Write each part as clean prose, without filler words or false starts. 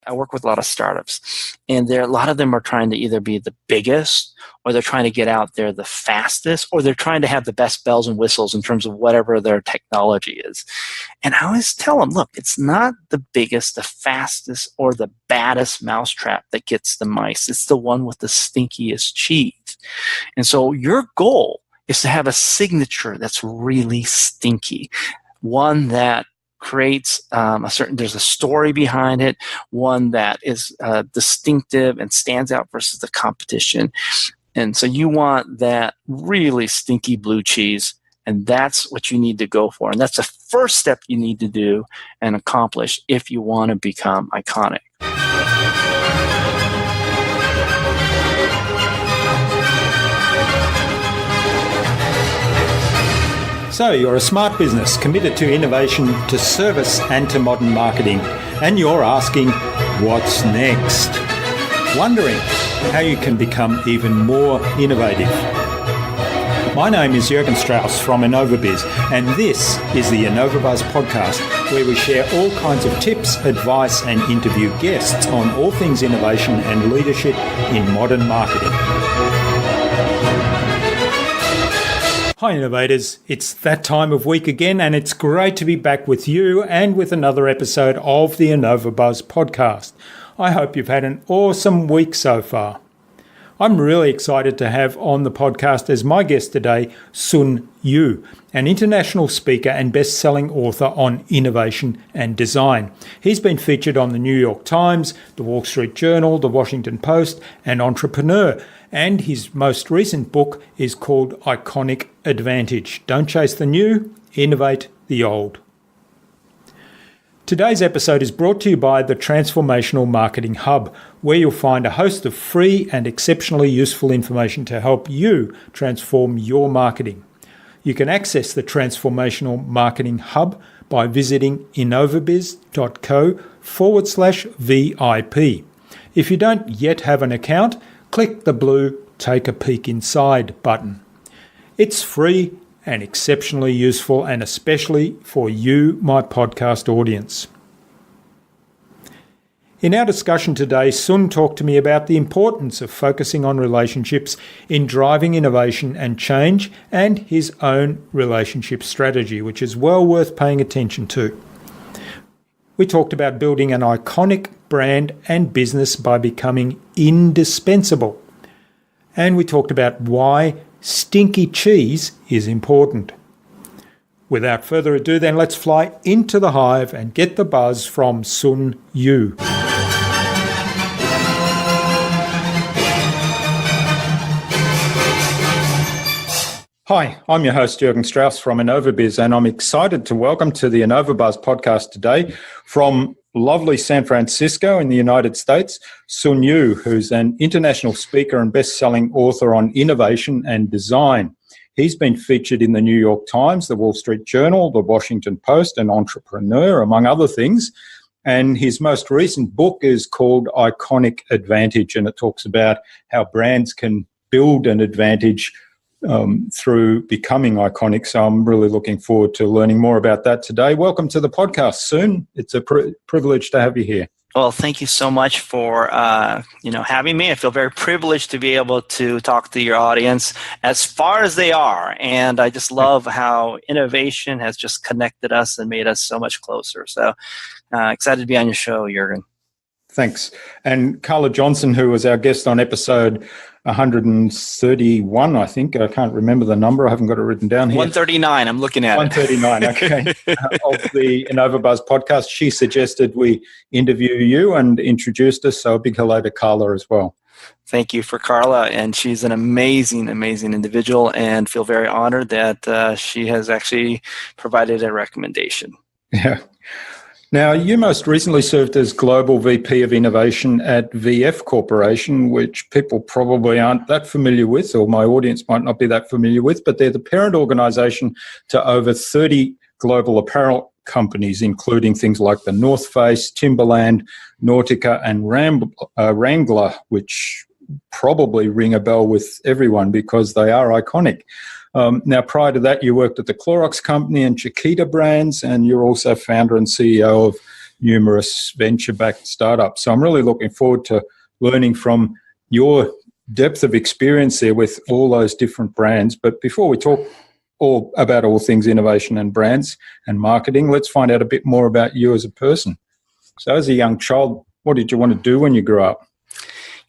I work with a lot of startups, and a lot of them are trying to either be the biggest, or they're trying to get out there the fastest, or they're trying to have the best bells and whistles in terms of whatever their technology is. And I always tell them, look, it's not the biggest, the fastest, or the baddest mousetrap that gets the mice. It's the one with the stinkiest cheese. And so your goal is to have a signature that's really stinky, one that creates there's a story behind it, one that is distinctive and stands out versus the competition. And so you want that really stinky blue cheese, and that's what you need to go for. And that's the first step you need to do and accomplish if you want to become iconic. So you're a smart business committed to innovation, to service and to modern marketing, and you're asking, what's next? Wondering how you can become even more innovative. My name is Jürgen Strauss from InnovaBuzz, and this is the InnovaBuzz podcast, where we share all kinds of tips, advice and interview guests on all things innovation and leadership in modern marketing. Hi innovators, it's that time of week again, and it's great to be back with you and with another episode of the InnovaBuzz podcast. I hope you've had an awesome week so far. I'm really excited to have on the podcast as my guest today, SoonYu, an international speaker and best-selling author on innovation and design. He's been featured on the New York Times, the Wall Street Journal, the Washington Post, and Entrepreneur. And his most recent book is called Iconic Advantage. Don't chase the new, innovate the old. Today's episode is brought to you by the Transformational Marketing Hub, where you'll find a host of free and exceptionally useful information to help you transform your marketing. You can access the Transformational Marketing Hub by visiting innovabiz.co/VIP. If you don't yet have an account, click the blue Take a Peek Inside button. It's free and exceptionally useful, and especially for you, my podcast audience. In our discussion today, Soon talked to me about the importance of focusing on relationships in driving innovation and change, and his own relationship strategy, which is well worth paying attention to. We talked about building an iconic brand and business by becoming indispensable. And we talked about why stinky cheese is important. Without further ado, then let's fly into the hive and get the buzz from SoonYu. Hi, I'm your host, Jürgen Strauss from InnovaBuzz, and I'm excited to welcome to the InnovaBuzz podcast today from lovely San Francisco in the United States, SoonYu, who's an international speaker and best-selling author on innovation and design. He's been featured in the New York Times, the Wall Street Journal, the Washington Post, and Entrepreneur, among other things. And his most recent book is called Iconic Advantage, and it talks about how brands can build an advantage through becoming iconic. So I'm really looking forward to learning more about that today. Welcome to the podcast, Soon. It's a privilege to have you here. Well, thank you so much for having me. I feel very privileged to be able to talk to your audience as far as they are. And I just love how innovation has just connected us and made us so much closer. So excited to be on your show, Jürgen. Thanks. And Carla Johnson, who was our guest on episode 131, I think. I can't remember the number. I haven't got it written down here. 139. I'm looking at 139, okay. Of the InnovaBuzz podcast. She suggested we interview you and introduced us. So a big hello to Carla as well. Thank you for Carla. And she's an amazing, amazing individual, and feel very honored that she has actually provided a recommendation. Yeah. Now, you most recently served as Global VP of Innovation at VF Corporation, which people probably aren't that familiar with, or my audience might not be that familiar with, but they're the parent organization to over 30 global apparel companies, including things like the North Face, Timberland, Nautica, and Wrangler, which probably ring a bell with everyone because they are iconic. Now, prior to that, you worked at the Clorox Company and Chiquita brands, and you're also founder and CEO of numerous venture-backed startups. So I'm really looking forward to learning from your depth of experience there with all those different brands. But before we talk about all things innovation and brands and marketing, let's find out a bit more about you as a person. So as a young child, what did you want to do when you grew up?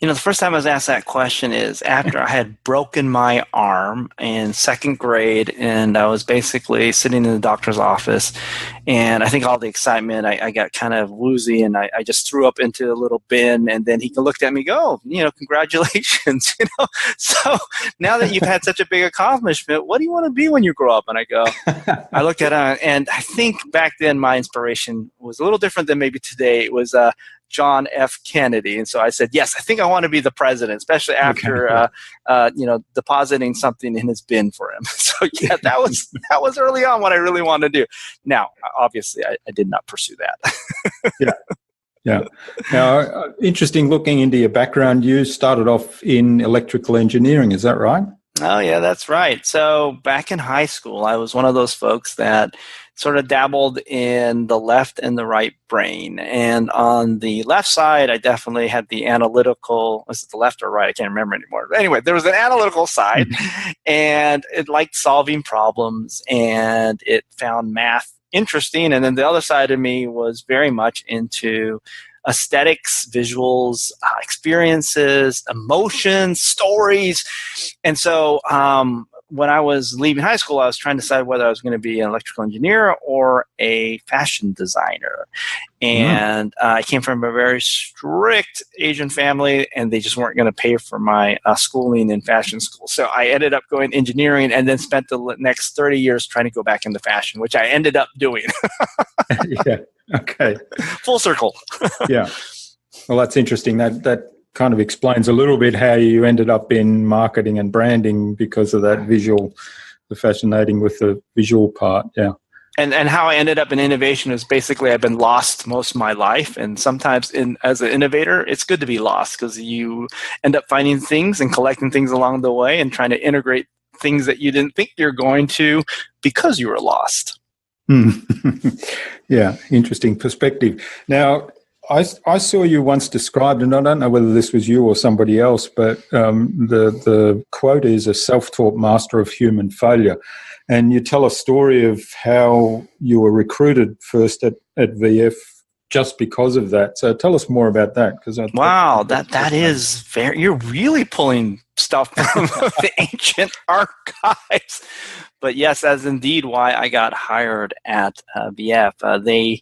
The first time I was asked that question is after I had broken my arm in second grade, and I was basically sitting in the doctor's office, and I think all the excitement, I got kind of woozy, and I just threw up into a little bin, and then he looked at me and go, congratulations, So now that you've had such a big accomplishment, what do you want to be when you grow up? And I go, I looked at him, and I think back then my inspiration was a little different than maybe today. It was John F. Kennedy. And so I said, yes, I think I want to be the president, especially after, depositing something in his bin for him. So yeah, that was early on what I really wanted to do. Now, obviously, I did not pursue that. Yeah. Now, interesting looking into your background. You started off in electrical engineering. Is that right? Oh, yeah, that's right. So back in high school, I was one of those folks that sort of dabbled in the left and the right brain. And on the left side, I definitely had the analytical, was it the left or right? I can't remember anymore. But anyway, there was an analytical side, and it liked solving problems, and it found math interesting. And then the other side of me was very much into aesthetics, visuals, experiences, emotions, stories. And so when I was leaving high school, I was trying to decide whether I was going to be an electrical engineer or a fashion designer. And I came from a very strict Asian family, and they just weren't going to pay for my schooling in fashion school. So I ended up going engineering and then spent the next 30 years trying to go back into fashion, which I ended up doing. Yeah. Okay. Full circle. Yeah. Well, that's interesting. That kind of explains a little bit how you ended up in marketing and branding because of that visual, the fascinating with the visual part. Yeah. And how I ended up in innovation is basically I've been lost most of my life. And sometimes as an innovator, it's good to be lost because you end up finding things and collecting things along the way and trying to integrate things that you didn't think you're going to because you were lost. Yeah, interesting perspective. Now, I saw you once described, and I don't know whether this was you or somebody else, but the quote is a self-taught master of human failure. And you tell a story of how you were recruited first at VF just because of that. So tell us more about that. Wow, that is very, you're really pulling stuff from the ancient archives. But yes, that's indeed why I got hired at VF.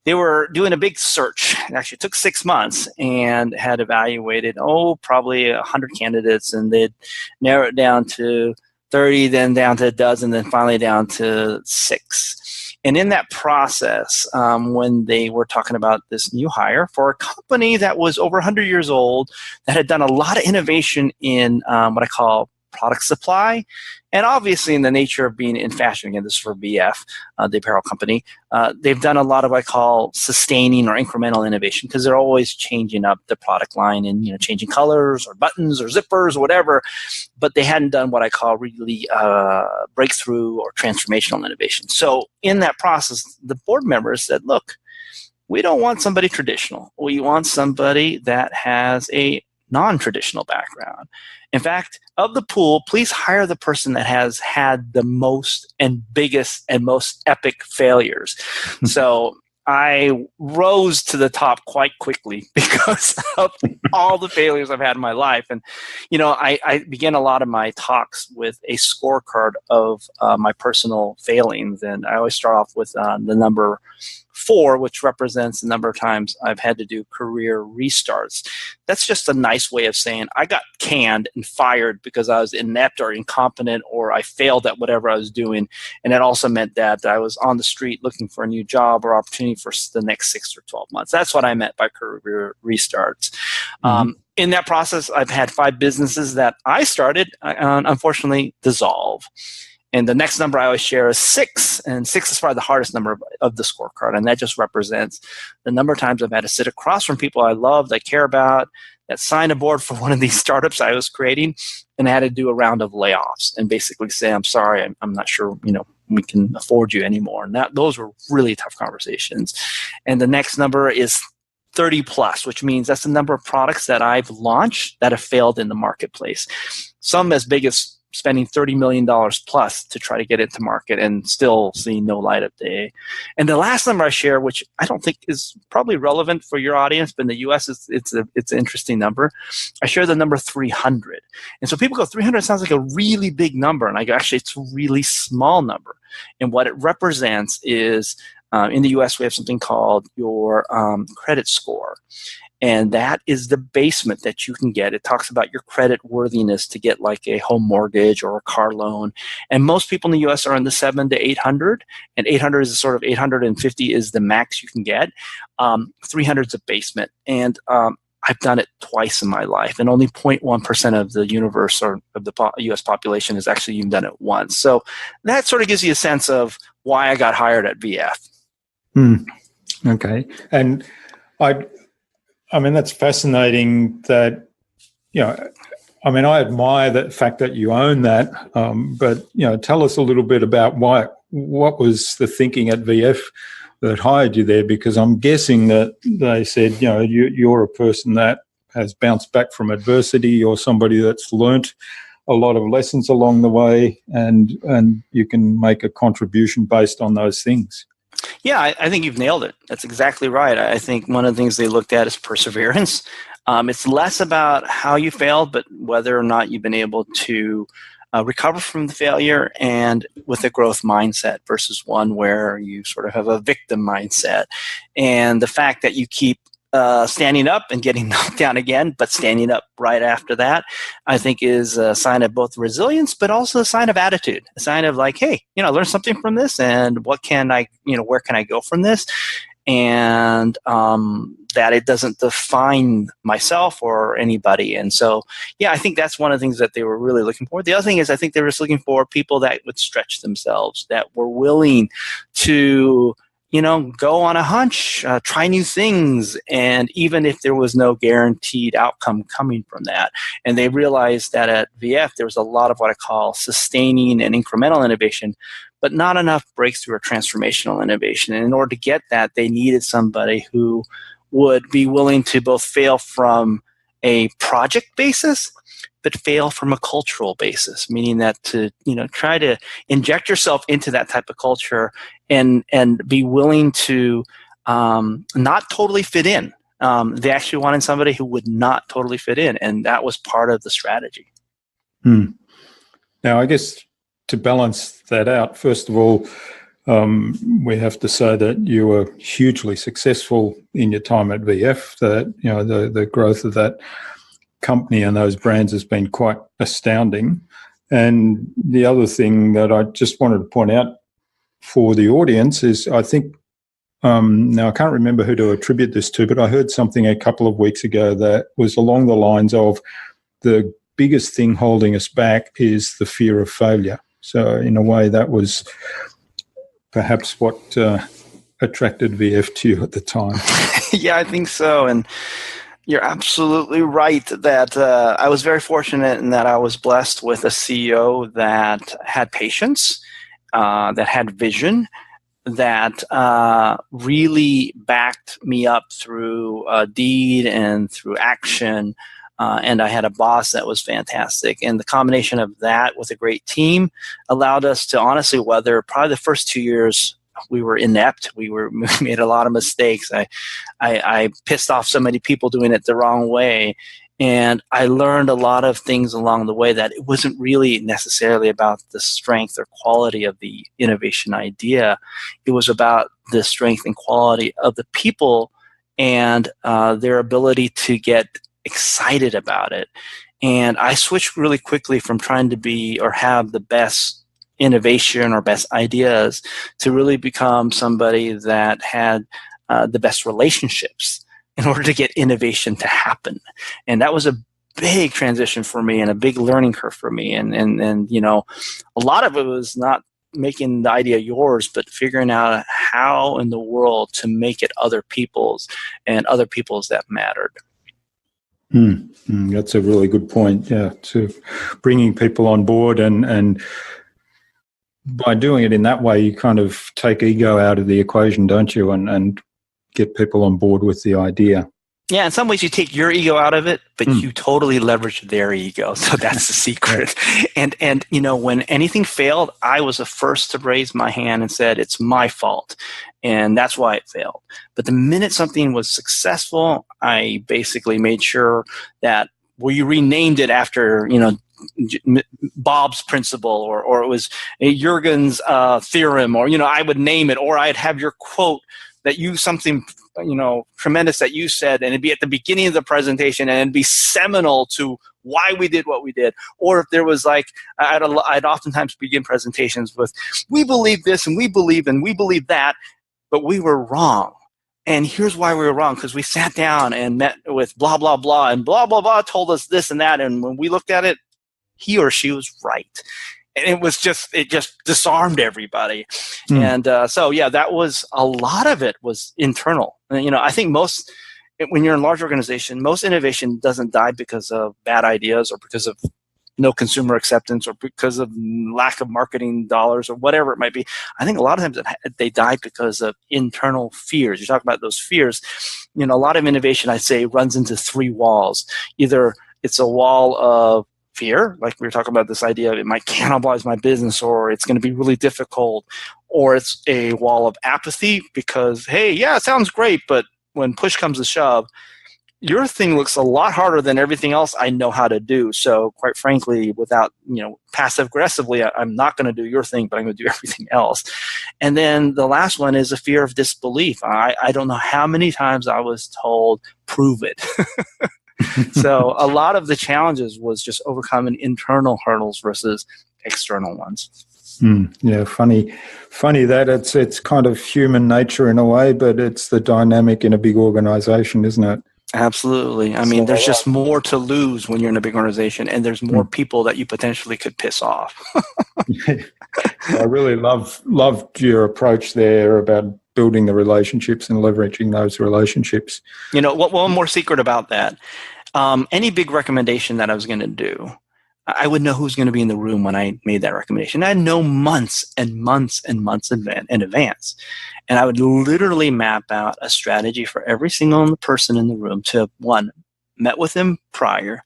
They were doing a big search. It actually took 6 months and had evaluated, probably 100 candidates, and they'd narrow it down to 30, then down to a dozen, then finally down to 6. And in that process, when they were talking about this new hire for a company that was over 100 years old, that had done a lot of innovation in what I call product supply, and obviously in the nature of being in fashion, again, this is for VF, the apparel company, they've done a lot of what I call sustaining or incremental innovation because they're always changing up the product line and changing colors or buttons or zippers or whatever, but they hadn't done what I call really breakthrough or transformational innovation. So in that process, the board members said, look, we don't want somebody traditional. We want somebody that has a non-traditional background. In fact, of the pool, please hire the person that has had the most and biggest and most epic failures. So I rose to the top quite quickly because of all the failures I've had in my life. And, I began a lot of my talks with a scorecard of my personal failings. And I always start off with the number 4, which represents the number of times I've had to do career restarts. That's just a nice way of saying I got canned and fired because I was inept or incompetent or I failed at whatever I was doing. And it also meant that I was on the street looking for a new job or opportunity for the next 6 or 12 months. That's what I meant by career restarts. In that process, I've had 5 businesses that I started, unfortunately, dissolve. And the next number I always share is 6, and 6 is probably the hardest number of the scorecard, and that just represents the number of times I've had to sit across from people I love, I care about, that signed aboard for one of these startups I was creating, and I had to do a round of layoffs and basically say, I'm sorry, I'm not sure, afford you anymore. And those were really tough conversations. And the next number is 30 plus, which means that's the number of products that I've launched that have failed in the marketplace. Some as big as spending $30 million plus to try to get into market and still seeing no light of day. And the last number I share, which I don't think is probably relevant for your audience, but in the US it's an interesting number. I share the number 300. And so people go, 300 sounds like a really big number. And I go, actually, it's a really small number. And what it represents is, in the US, we have something called your credit score. And that is the basement that you can get. It talks about your credit worthiness to get like a home mortgage or a car loan. And most people in the US are in the 700 to 800. And 800 is the sort of 850 is the max you can get. 300 is a basement. And I've done it twice in my life. And only 0.1% of the universe or of the US population has actually even done it once. So that sort of gives you a sense of why I got hired at VF. Okay. And I mean, that's fascinating that, I admire the fact that you own that, but, tell us a little bit about what was the thinking at VF that hired you there? Because I'm guessing that they said, you're a person that has bounced back from adversity or somebody that's learnt a lot of lessons along the way and you can make a contribution based on those things. Yeah, I think you've nailed it. That's exactly right. I think one of the things they looked at is perseverance. It's less about how you failed, but whether or not you've been able to recover from the failure and with a growth mindset versus one where you sort of have a victim mindset. And the fact that you keep standing up and getting knocked down again, but standing up right after that, I think is a sign of both resilience, but also a sign of attitude, a sign of like, hey, I learned something from this and what can I, where can I go from this? And that it doesn't define myself or anybody. And so, yeah, I think that's one of the things that they were really looking for. The other thing is I think they were just looking for people that would stretch themselves, that were willing to go on a hunch, try new things, and even if there was no guaranteed outcome coming from that. And they realized that at VF, there was a lot of what I call sustaining and incremental innovation, but not enough breakthrough or transformational innovation. And in order to get that, they needed somebody who would be willing to both fail from a project basis, but fail from a cultural basis, meaning that to try to inject yourself into that type of culture and be willing to not totally fit in. They actually wanted somebody who would not totally fit in, and that was part of the strategy. Now, I guess to balance that out, first of all, we have to say that you were hugely successful in your time at VF. That the growth of that company and those brands has been quite astounding. And the other thing that I just wanted to point out for the audience is I think, now I can't remember who to attribute this to, but I heard something a couple of weeks ago that was along the lines of the biggest thing holding us back is the fear of failure. So in a way that was perhaps what attracted VF to you at the time. Yeah, I think so. And you're absolutely right that I was very fortunate in that I was blessed with a CEO that had patience, that had vision, that really backed me up through deed and through action. And I had a boss that was fantastic. And the combination of that with a great team allowed us to honestly weather probably the first 2 years. We were inept. We made a lot of mistakes. I pissed off so many people doing it the wrong way. And I learned a lot of things along the way that it wasn't really necessarily about the strength or quality of the innovation idea. It was about the strength and quality of the people and their ability to get excited about it. And I switched really quickly from trying to be or have the best innovation or best ideas to really become somebody that had the best relationships in order to get innovation to happen. And that was a big transition for me and a big learning curve for me. And a lot of it was not making the idea yours, but figuring out how in the world to make it other people's and other people's that mattered. That's a really good point. Yeah, to bringing people on board and by doing it in that way, you kind of take ego out of the equation, don't you, and get people on board with the idea. Yeah, in some ways you take your ego out of it, but you totally leverage their ego. So that's the secret. And when anything failed, I was the first to raise my hand and said, it's my fault. And that's why it failed. But the minute something was successful, I basically made sure that we renamed it after, Bob's principle, or it was Jurgen's theorem, or, I would name it, or I'd have your quote that you something tremendous that you said, and it'd be at the beginning of the presentation, and it'd be seminal to why we did what we did. Or if there was I'd oftentimes begin presentations with, we believe this and we believe that, but we were wrong. And here's why we were wrong, because we sat down and met with blah, blah, blah, and blah, blah, blah told us this and that. And when we looked at it, he or she was right. And it just disarmed everybody. And that was, a lot of it was internal. And, I think when you're in a large organization, most innovation doesn't die because of bad ideas or because of no consumer acceptance or because of lack of marketing dollars or whatever it might be. I think a lot of times they die because of internal fears. You talk about those fears. A lot of innovation, I'd say, runs into three walls. Either it's a wall of fear, like we were talking about, this idea of it might cannibalize my business, or it's going to be really difficult, or it's a wall of apathy because, hey, yeah, it sounds great, but when push comes to shove, your thing looks a lot harder than everything else I know how to do. So quite frankly, without, passive aggressively, I'm not going to do your thing, but I'm going to do everything else. And then the last one is a fear of disbelief. I don't know how many times I was told, prove it. So a lot of the challenges was just overcoming internal hurdles versus external ones. Yeah, funny that it's kind of human nature in a way, but it's the dynamic in a big organization, isn't it? Absolutely. I mean, there's just more to lose when you're in a big organization, and there's more people that you potentially could piss off. I really loved your approach there about building the relationships and leveraging those relationships. One more secret about that. Any big recommendation that I was going to do, I would know who's going to be in the room when I made that recommendation. I'd know months and months and months in advance. And I would literally map out a strategy for every single person in the room to, one, met with them prior,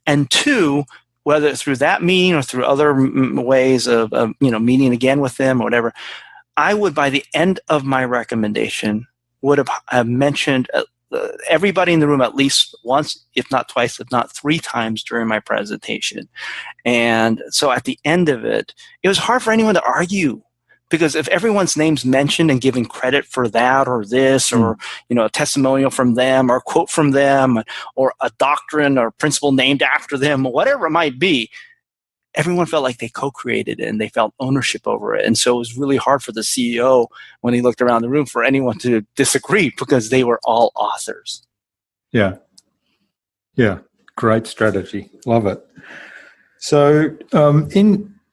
and two, whether through that meeting or through other ways of meeting again with them or whatever, I would, by the end of my recommendation, would have mentioned everybody in the room at least once, if not twice, if not three times during my presentation. And so at the end of it, it was hard for anyone to argue, because if everyone's name's mentioned and given credit for that or this, or a testimonial from them or a quote from them or a doctrine or principle named after them, or whatever it might be, everyone felt like they co-created it and they felt ownership over it. And so it was really hard for the CEO, when he looked around the room, for anyone to disagree, because they were all authors. Yeah. Great strategy. Love it. So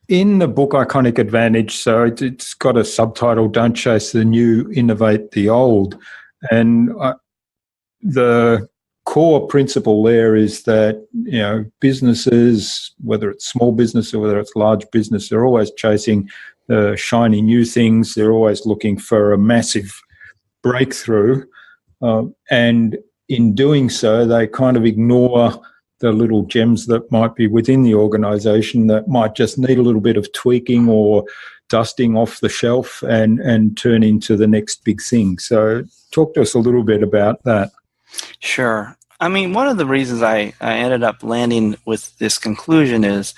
in the book Iconic Advantage, so it's got a subtitle, Don't Chase the New, Innovate the Old. And the core principle there is that, businesses, whether it's small business or whether it's large business, they're always chasing the shiny new things. They're always looking for a massive breakthrough. And in doing so, they kind of ignore the little gems that might be within the organization that might just need a little bit of tweaking or dusting off the shelf and turn into the next big thing. So talk to us a little bit about that. Sure. I mean, one of the reasons I ended up landing with this conclusion is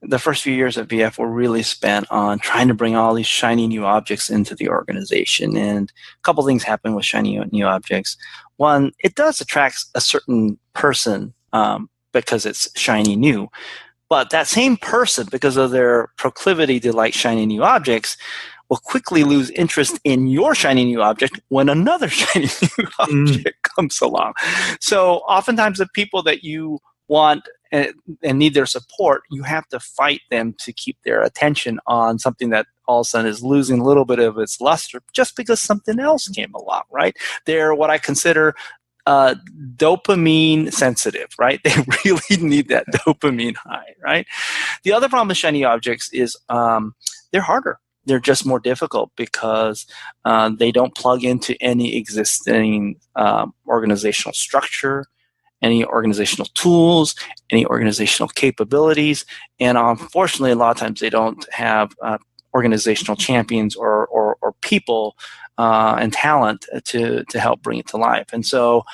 the first few years at VF were really spent on trying to bring all these shiny new objects into the organization. And a couple things happen with shiny new objects. One, it does attract a certain person because it's shiny new. But that same person, because of their proclivity to like shiny new objects, will quickly lose interest in your shiny new object when another shiny new object comes along. So oftentimes the people that you want and need their support, you have to fight them to keep their attention on something that all of a sudden is losing a little bit of its luster just because something else came along, right? They're what I consider dopamine sensitive, right? They really need that dopamine high, right? The other problem with shiny objects is they're harder. they're just more difficult because they don't plug into any existing organizational structure, any organizational tools, any organizational capabilities. And unfortunately, a lot of times they don't have organizational champions or people and talent to help bring it to life. And so,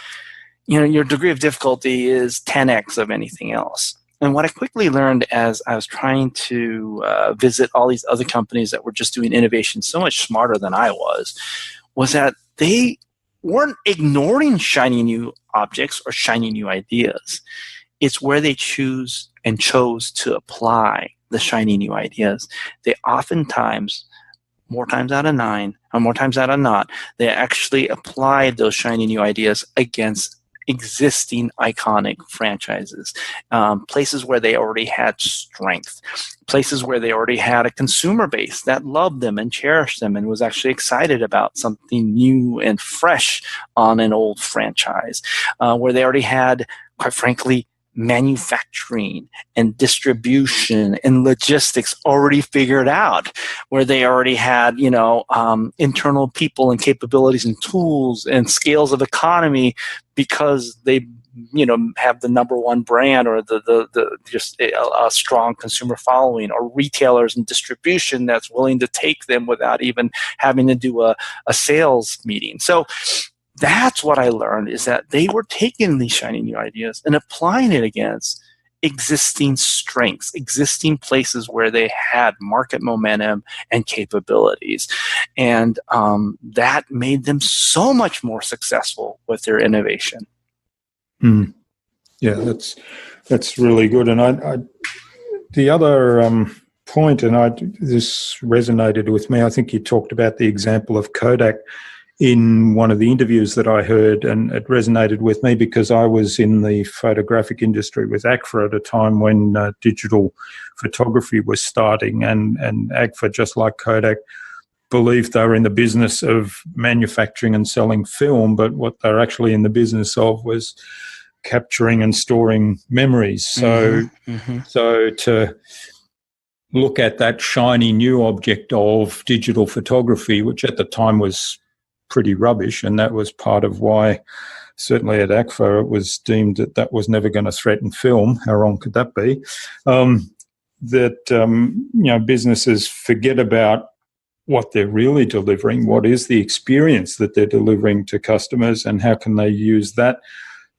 your degree of difficulty is 10x of anything else. And what I quickly learned as I was trying to visit all these other companies that were just doing innovation so much smarter than I was that they weren't ignoring shiny new objects or shiny new ideas. It's where they chose to apply the shiny new ideas. They oftentimes, more times out of 9, or more times out of not, they actually applied those shiny new ideas against existing iconic franchises, places where they already had strength, places where they already had a consumer base that loved them and cherished them and was actually excited about something new and fresh on an old franchise, where they already had, quite frankly, manufacturing and distribution and logistics already figured out, where they already had internal people and capabilities and tools and scales of economy because they have the number one brand or the just a strong consumer following, or retailers and distribution that's willing to take them without even having to do a sales meeting. So that's what I learned, is that they were taking these shiny new ideas and applying it against existing strengths, existing places where they had market momentum and capabilities. And that made them so much more successful with their innovation. Yeah, that's really good. And I the other point, and this resonated with me, I think you talked about the example of Kodak in one of the interviews that I heard, and it resonated with me because I was in the photographic industry with AGFA at a time when digital photography was starting, and AGFA, just like Kodak, believed they were in the business of manufacturing and selling film, but what they're actually in the business of was capturing and storing memories. So to look at that shiny new object of digital photography, which at the time was pretty rubbish, and that was part of why, certainly at AGFA, it was deemed that was never going to threaten film. How wrong could that be? Businesses forget about what they're really delivering, what is the experience that they're delivering to customers, and how can they use that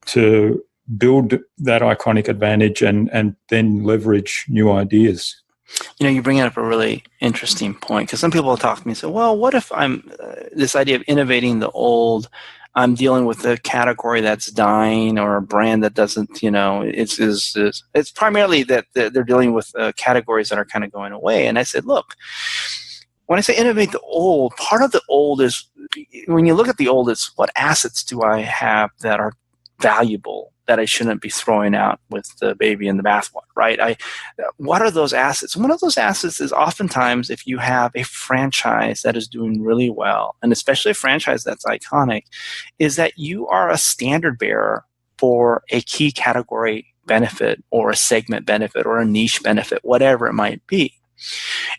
to build that iconic advantage and then leverage new ideas. You bring up a really interesting point, because some people will talk to me and say, well, what if I'm this idea of innovating the old, I'm dealing with a category that's dying, or a brand that doesn't, it's primarily that they're dealing with categories that are kind of going away. And I said, look, when I say innovate the old, part of the old is, when you look at the old, it's what assets do I have that are valuable, that I shouldn't be throwing out with the baby in the bathwater, right? What are those assets? One of those assets is oftentimes, if you have a franchise that is doing really well, and especially a franchise that's iconic, is that you are a standard bearer for a key category benefit, or a segment benefit, or a niche benefit, whatever it might be.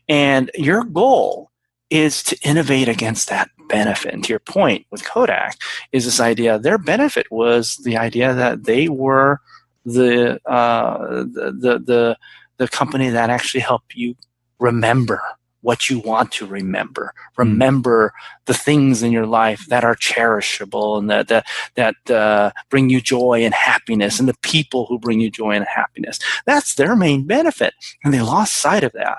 And your goal is to innovate against that benefit. And to your point with Kodak, is this idea, their benefit was the idea that they were the company that actually helped you remember what you want to remember the things in your life that are cherishable, and that bring you joy and happiness, and the people who bring you joy and happiness. That's their main benefit, and they lost sight of that.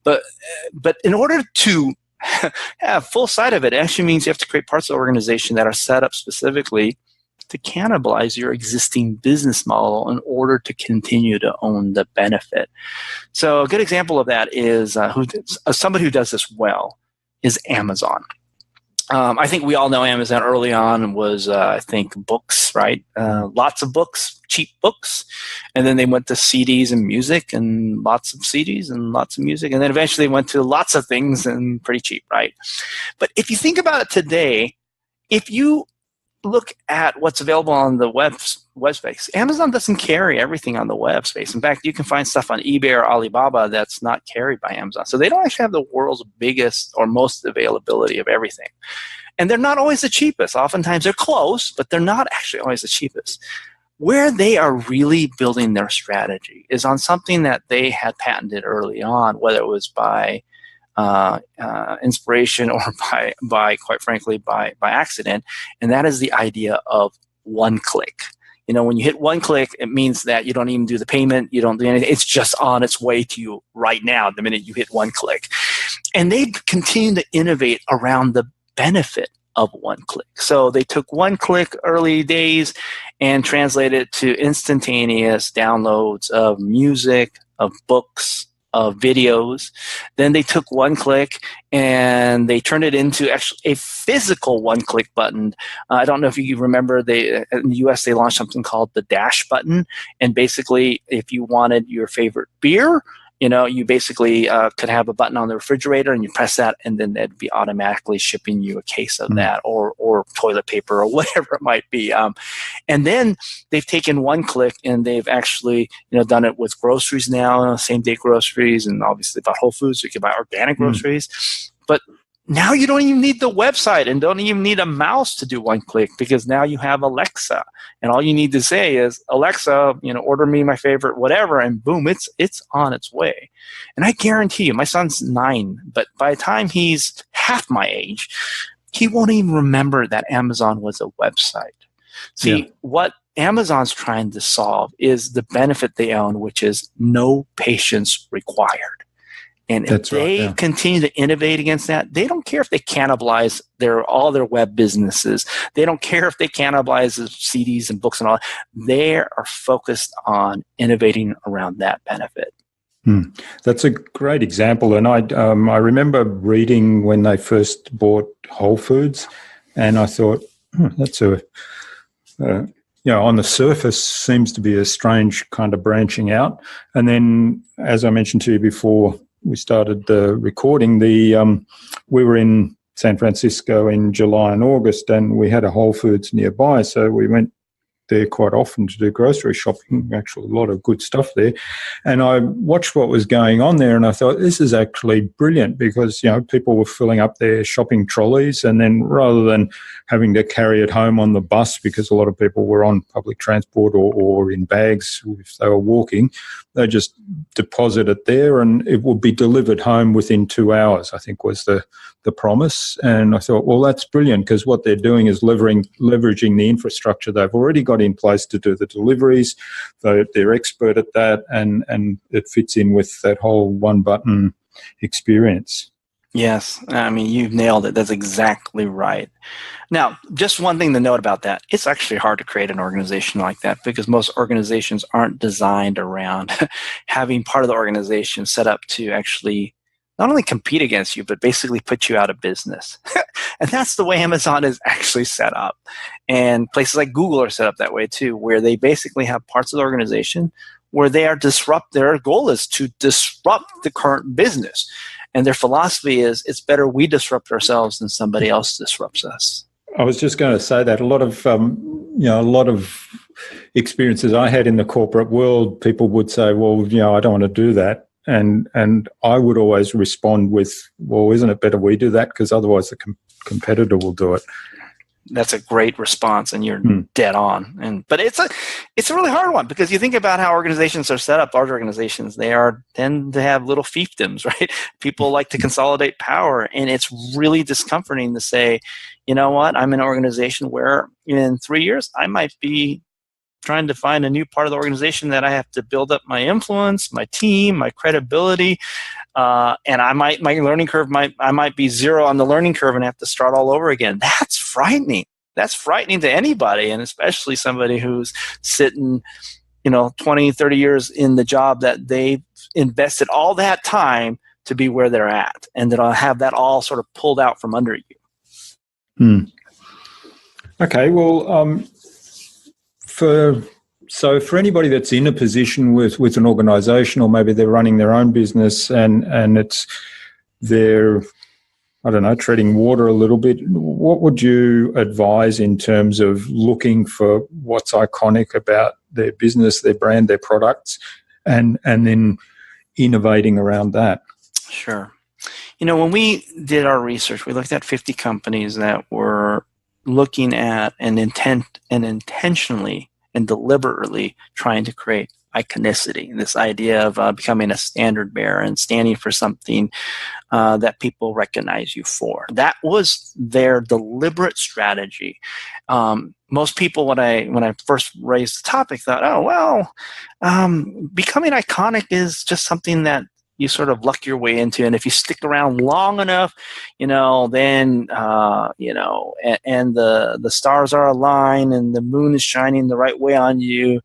But in order to have full sight of it, actually means you have to create parts of the organization that are set up specifically to cannibalize your existing business model in order to continue to own the benefit. So a good example of that is somebody who does this well is Amazon. I think we all know Amazon early on was, books, right? Lots of books, cheap books. And then they went to CDs and music, and lots of CDs and lots of music. And then eventually went to lots of things and pretty cheap, right? But if you think about it today, if you look at what's available on the web space. Amazon doesn't carry everything on the web space. In fact, you can find stuff on eBay or Alibaba that's not carried by Amazon. So they don't actually have the world's biggest or most availability of everything. And they're not always the cheapest. Oftentimes they're close, but they're not actually always the cheapest. Where they are really building their strategy is on something that they had patented early on, whether it was by inspiration or by quite frankly, by accident. And that is the idea of one click. When you hit one click, it means that you don't even do the payment. You don't do anything. It's just on its way to you right now, the minute you hit one click. And they continue to innovate around the benefit of one click. So they took one click early days and translated it to instantaneous downloads of music, of books, of videos. Then they took one click and they turned it into actually a physical one-click button. I don't know if you remember, in the US they launched something called the Dash button. And basically, if you wanted your favorite beer, you basically could have a button on the refrigerator and you press that and then they'd be automatically shipping you a case of that or toilet paper or whatever it might be. And then they've taken one click and they've actually done it with groceries now, same day groceries, and obviously about Whole Foods, so you can buy organic groceries. But now you don't even need the website and don't even need a mouse to do one click because now you have Alexa. And all you need to say is, Alexa, order me my favorite whatever, and boom, it's on its way. And I guarantee you, my son's 9, but by the time he's half my age, he won't even remember that Amazon was a website. See, what Amazon's trying to solve is the benefit they own, which is no patience required. And if they continue to innovate against that, they don't care if they cannibalize all their web businesses. They don't care if they cannibalize the CDs and books and all. They are focused on innovating around that benefit. That's a great example. And I remember reading when they first bought Whole Foods, and I thought, that's on the surface seems to be a strange kind of branching out. And then, as I mentioned to you before we started the recording, we were in San Francisco in July and August, and we had a Whole Foods nearby, so we went there quite often to do grocery shopping. Actually, a lot of good stuff there. And I watched what was going on there, and I thought, this is actually brilliant because, people were filling up their shopping trolleys, and then rather than having to carry it home on the bus because a lot of people were on public transport or in bags if they were walking, they just deposit it there and it would be delivered home within 2 hours, I think was the promise. And I thought, well, that's brilliant because what they're doing is leveraging the infrastructure they've already got in place to do the deliveries. They're expert at that, and it fits in with that whole one-button experience. Yes. I mean, you've nailed it. That's exactly right. Now, just one thing to note about that. It's actually hard to create an organization like that because most organizations aren't designed around having part of the organization set up to actually not only compete against you, but basically put you out of business. And that's the way Amazon is actually set up. And places like Google are set up that way too, where they basically have parts of the organization where they are their goal is to disrupt the current business. And their philosophy is, it's better we disrupt ourselves than somebody else disrupts us. I was just going to say that a lot of experiences I had in the corporate world, people would say, well, I don't want to do that. And I would always respond with, well, isn't it better we do that? Because otherwise the competitor will do it. That's a great response, and you're dead on. But it's a really hard one because you think about how organizations are set up. Large organizations, tend to have little fiefdoms, right? People like to consolidate power, and it's really discomforting to say, you know what? I'm in an organization where in 3 years I might be trying to find a new part of the organization that I have to build up my influence, my team, my credibility. And my learning curve I might be 0 on the learning curve and have to start all over again. That's frightening. That's frightening to anybody, and especially somebody who's sitting, 20, 30 years in the job that they've invested all that time to be where they're at, and then I'll have that all sort of pulled out from under you. Okay, well, for anybody that's in a position with an organisation, or maybe they're running their own business and they're I don't know, treading water a little bit, what would you advise in terms of looking for what's iconic about their business, their brand, their products, and then innovating around that? Sure. When we did our research, we looked at 50 companies that were looking at and intentionally and deliberately trying to create iconicity, this idea of becoming a standard bearer and standing for something that people recognize you for. That was their deliberate strategy. Most people, when I first raised the topic, thought, oh, well, becoming iconic is just something that you sort of luck your way into, and if you stick around long enough, then and the stars are aligned and the moon is shining the right way on you,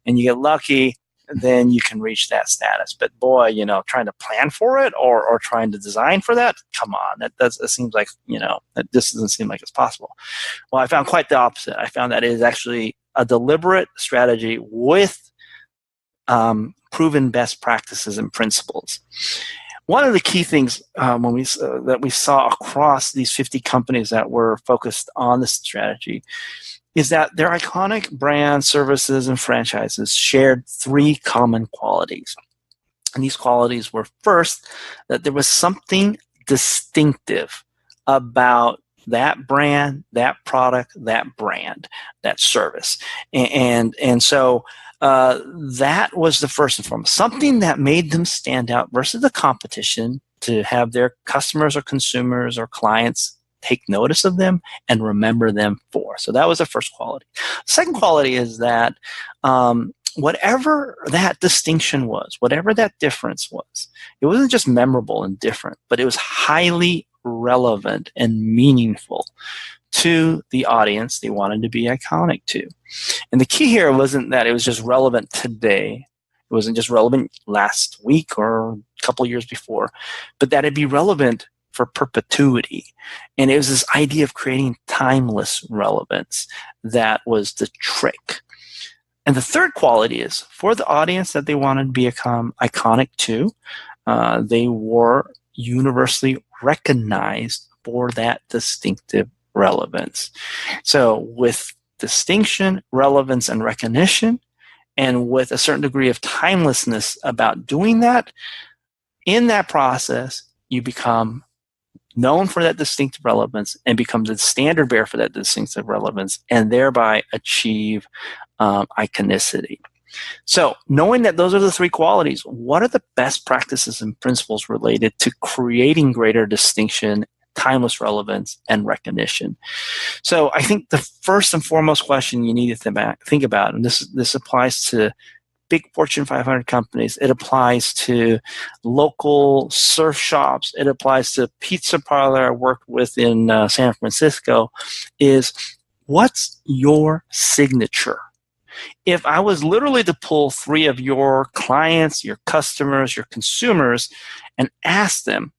and you get lucky, then you can reach that status. But boy, trying to plan for it or trying to design for that, come on, that seems like that this doesn't seem like it's possible. Well, I found quite the opposite. I found that it is actually a deliberate strategy with proven best practices and principles. One of the key things that we saw across these 50 companies that were focused on this strategy is that their iconic brands, services, and franchises shared three common qualities. And these qualities were, first, that there was something distinctive about that brand, that product, that brand, that service. And so that was the first and foremost, something that made them stand out versus the competition, to have their customers or consumers or clients take notice of them and remember them for. So that was the first quality. Second quality is that whatever that distinction was, whatever that difference was, it wasn't just memorable and different, but it was highly relevant and meaningful to the audience they wanted to be iconic to. And the key here wasn't that it was just relevant today. It wasn't just relevant last week or a couple of years before, but that it'd be relevant for perpetuity. And it was this idea of creating timeless relevance that was the trick. And the third quality is, for the audience that they wanted to become iconic to, they were universally recognized for that distinctive relevance. So with distinction, relevance, and recognition, and with a certain degree of timelessness about doing that, in that process, you become known for that distinctive relevance and become the standard bearer for that distinctive relevance, and thereby achieve iconicity. So knowing that those are the three qualities, what are the best practices and principles related to creating greater distinction, timeless relevance, and recognition? So I think the first and foremost question you need to think about, and this applies to big Fortune 500 companies, it applies to local surf shops, it applies to pizza parlor I worked with in San Francisco, is what's your signature? If I was literally to pull three of your clients, your customers, your consumers, and ask them,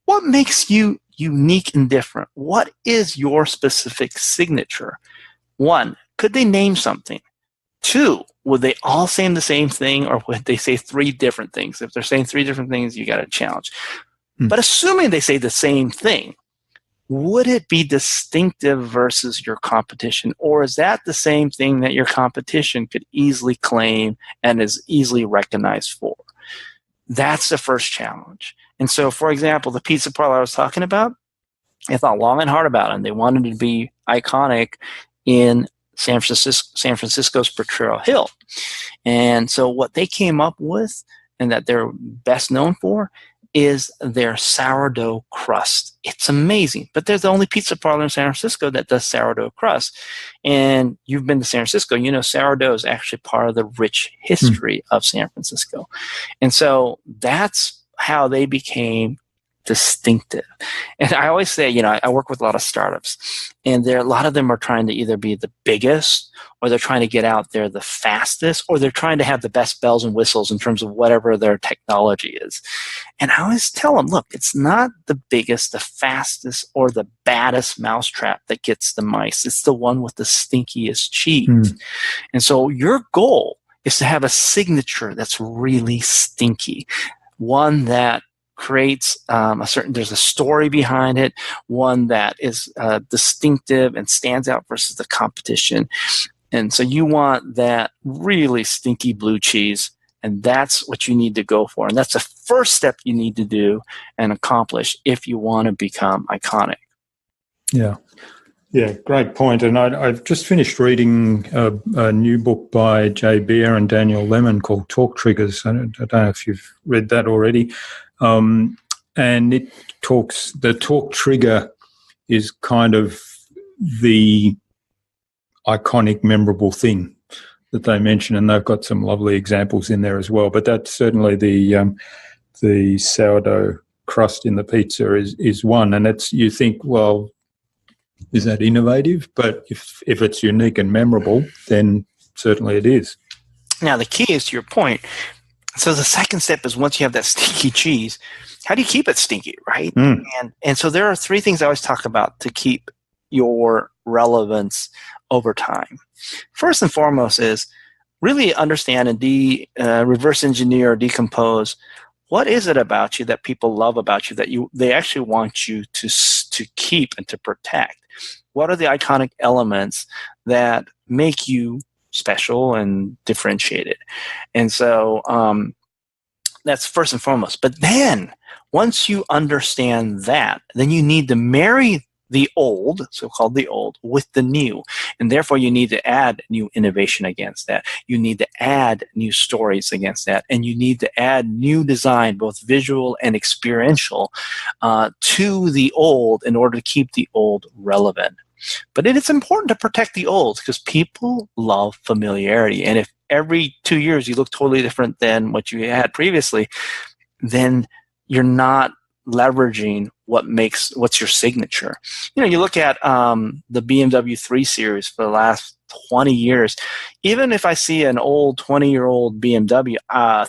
what makes you unique and different? What is your specific signature? One, could they name something? Two, would they all say the same thing, or would they say three different things? If they're saying three different things, you got a challenge. But assuming they say the same thing, would it be distinctive versus your competition? Or is that the same thing that your competition could easily claim and is easily recognized for? That's the first challenge. And so, for example, the pizza parlor I was talking about, they thought long and hard about it, and they wanted to be iconic in San Francisco's Potrero Hill. And so what they came up with, and that they're best known for, is their sourdough crust. It's amazing, but they're the only pizza parlor in San Francisco that does sourdough crust. And you've been to San Francisco, sourdough is actually part of the rich history of San Francisco. And so that's how they became distinctive. And I always say, I work with a lot of startups, and a lot of them are trying to either be the biggest, or they're trying to get out there the fastest, or they're trying to have the best bells and whistles in terms of whatever their technology is. And I always tell them, look, it's not the biggest, the fastest, or the baddest mousetrap that gets the mice. It's the one with the stinkiest cheese. And so your goal is to have a signature that's really stinky, one that creates there's a story behind it, one that is distinctive and stands out versus the competition. And so you want that really stinky blue cheese, and that's what you need to go for. And that's the first step you need to do and accomplish if you want to become iconic. Yeah. Yeah, great point. And I've just finished reading a new book by Jay Beer and Daniel Lemon called Talk Triggers. I don't know if you've read that already. And it talks, the talk trigger is kind of the iconic, memorable thing that they mention, and they've got some lovely examples in there as well. But that's certainly the sourdough crust in the pizza is one. And it's, you think, well, is that innovative? But if it's unique and memorable, then certainly it is. Now, the key is to your point. So the second step is, once you have that stinky cheese, how do you keep it stinky, right? And so there are three things I always talk about to keep your relevance over time. First and foremost is really understand and reverse engineer or decompose what is it about you that people love about you that they actually want you to keep and to protect. What are the iconic elements that make you special and differentiated? And so that's first and foremost. But then once you understand that, then you need to marry the old, so-called the old, with the new. And therefore, you need to add new innovation against that. You need to add new stories against that. And you need to add new design, both visual and experiential, to the old in order to keep the old relevant. But it is important to protect the old because people love familiarity. And if every 2 years you look totally different than what you had previously, then you're not leveraging what's your signature. You know, you look at the BMW 3 Series for the last 20 years. Even if I see an old 20-year-old BMW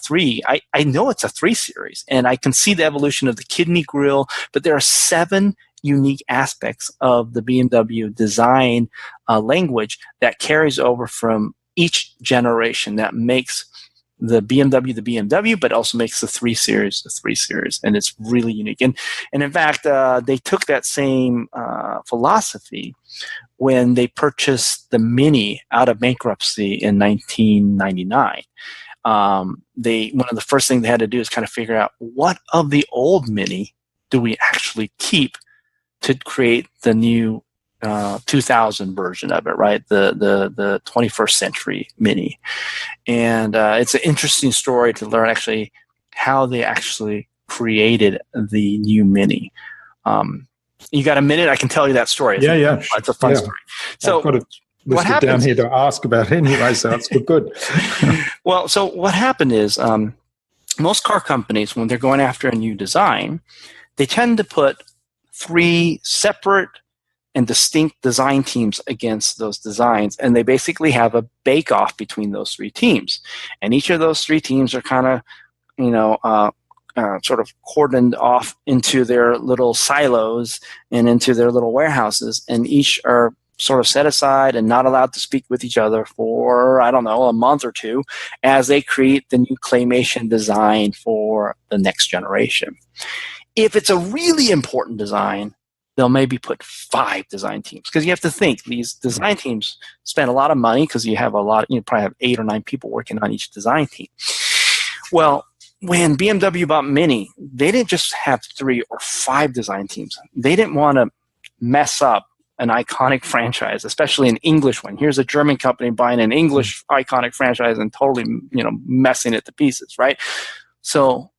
3, I know it's a 3 Series, and I can see the evolution of the kidney grille, but there are 7 unique aspects of the BMW design language that carries over from each generation that makes the BMW, but also makes the 3 Series the 3 Series, and it's really unique. And in fact, they took that same philosophy when they purchased the Mini out of bankruptcy in 1999. One of the first things they had to do is kind of figure out what of the old Mini do we actually keep to create the new 2000 version of it, right? The 21st century Mini. And it's an interesting story to learn actually how they actually created the new Mini. You got a minute? I can tell you that story. Yeah. It's a fun story. So I've got it listed down here to ask about anyway, so it's good. Well, so what happened is most car companies, when they're going after a new design, they tend to put 3 separate and distinct design teams against those designs, and they basically have a bake-off between those 3 teams. And each of those 3 teams are kind of, sort of cordoned off into their little silos and into their little warehouses, and each are sort of set aside and not allowed to speak with each other for, I don't know, a month or 2 as they create the new claymation design for the next generation. If it's a really important design, they'll maybe put 5 design teams, because you have to think these design teams spend a lot of money because you probably have 8 or 9 people working on each design team. Well, when BMW bought Mini, they didn't just have 3 or 5 design teams. They didn't want to mess up an iconic franchise, especially an English one. Here's a German company buying an English iconic franchise and totally, messing it to pieces, right? So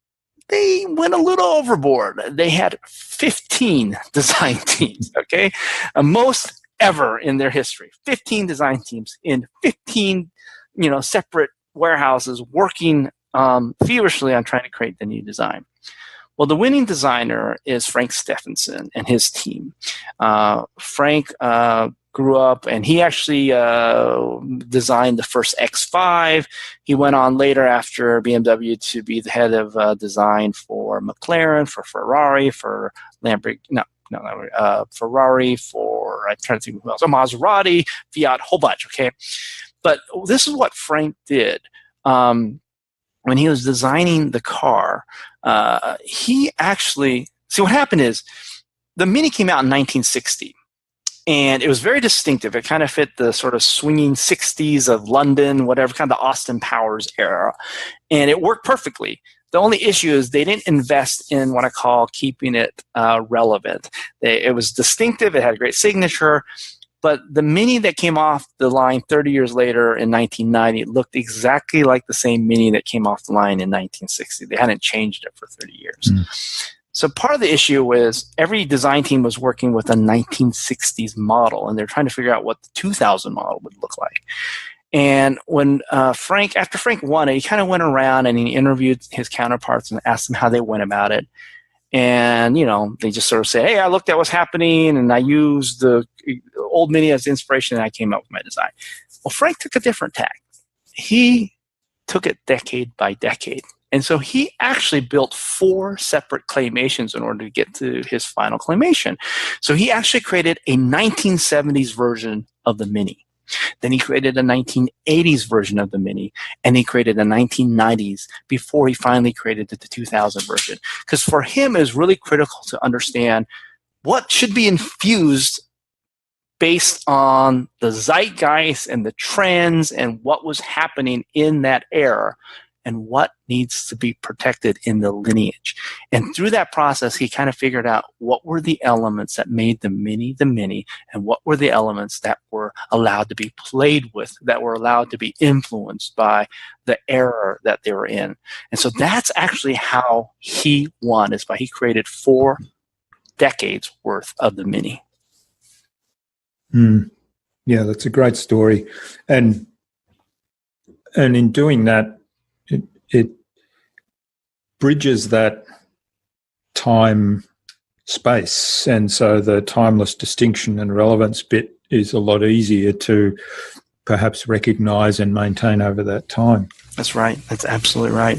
they went a little overboard. They had 15 design teams, okay? Most ever in their history. 15 design teams in 15, separate warehouses working feverishly on trying to create the new design. Well, the winning designer is Frank Stephenson and his team. Frank grew up, and he actually designed the first X5. He went on later after BMW to be the head of design for McLaren, for Ferrari, for Lamborghini. Ferrari, for, I'm trying to think who else, Maserati, Fiat, whole bunch, okay? But this is what Frank did. when he was designing the car, he actually, see what happened is the Mini came out in 1960. And it was very distinctive. It kind of fit the sort of swinging 60s of London, whatever, kind of the Austin Powers era. And it worked perfectly. The only issue is they didn't invest in what I call keeping it relevant. It was distinctive. It had a great signature. But the Mini that came off the line 30 years later in 1990 looked exactly like the same Mini that came off the line in 1960. They hadn't changed it for 30 years. Mm. So part of the issue was every design team was working with a 1960s model, and they're trying to figure out what the 2000 model would look like. And when after Frank won it, he kind of went around and he interviewed his counterparts and asked them how they went about it. And, they just sort of say, hey, I looked at what's happening and I used the old Mini as inspiration and I came up with my design. Well, Frank took a different tack. He took it decade by decade. And so he actually built 4 separate claymations in order to get to his final claymation. So he actually created a 1970s version of the Mini. Then he created a 1980s version of the Mini, and he created a 1990s before he finally created the 2000 version. Because for him, it was really critical to understand what should be infused based on the zeitgeist and the trends and what was happening in that era, and what needs to be protected in the lineage. And through that process, he kind of figured out what were the elements that made the Mini, and what were the elements that were allowed to be played with, that were allowed to be influenced by the era that they were in. And so that's actually how he won, is by he created 4 decades worth of the Mini. Yeah, that's a great story. And in doing that, it bridges that time space, and so the timeless distinction and relevance bit is a lot easier to perhaps recognize and maintain over that time. That's right. That's absolutely right.